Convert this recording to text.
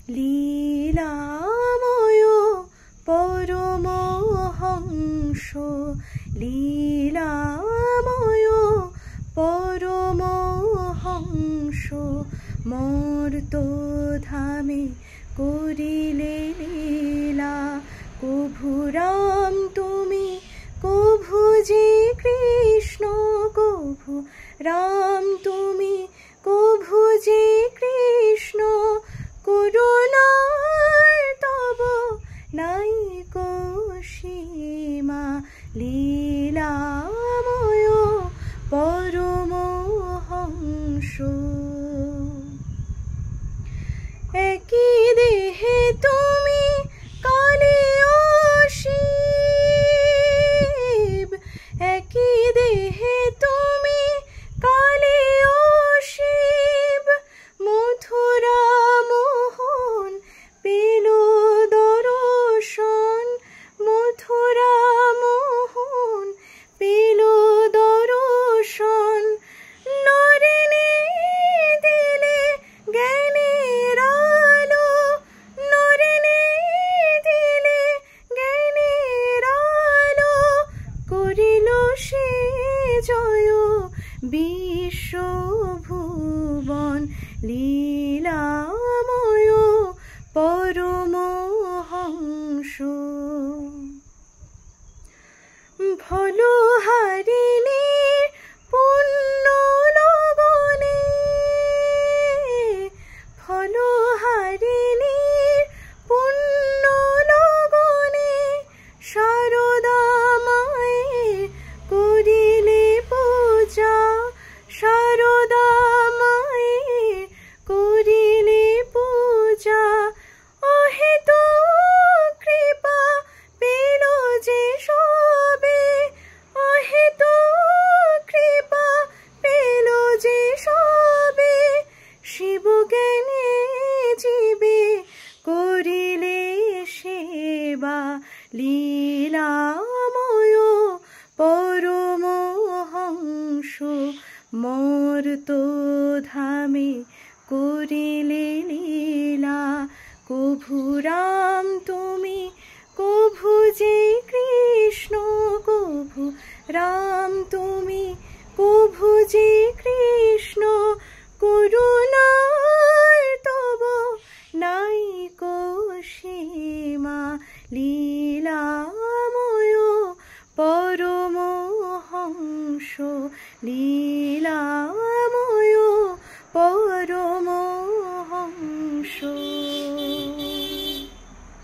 লীলাময় পরমহংস, লীলাময় পরমহংস, মর্তধামে করিলে লীলা। কভু রাম তুমি, কভু যে কৃষ্ণ, কভু রাম তুমি, কভু যে কৃষ্ণ, করুণার তব নাইকো সীমা। লীলাময় পরমহংস, একই দেহে তুমি কালী ও শিব, একই দেহে তুমি কালী ও শিব। মথুরা মোহন পেল দর্শন, মথুরা মোহন পেল দর্শন। নরেনে দিলে জ্ঞানের আলো, নরেনে দিলে জ্ঞানের আলো। করিল সে জয় বিশ্বভুবন। লীলাময় পরমহংস, ভলহারিণীর পুণ্য লগনে, ভলহারিণীর পুণ্য লগনে। শারদা মায়ের করিলে পূজা, শারদা মায়ের করিলে পূজা। অহেতুক কৃপা পেল যে সবে, অহেতুক কৃপা পেল যে সবে। শিব জ্ঞানে জীবে করিলে সেবা। লীলাময় পরমহংস, মর্তধামে করিলে লীলা। কভু রাম তুমি, কভু যে কৃষ্ণ, কভু রাম তুমি, কভু যে কৃষ্ণ, করুণা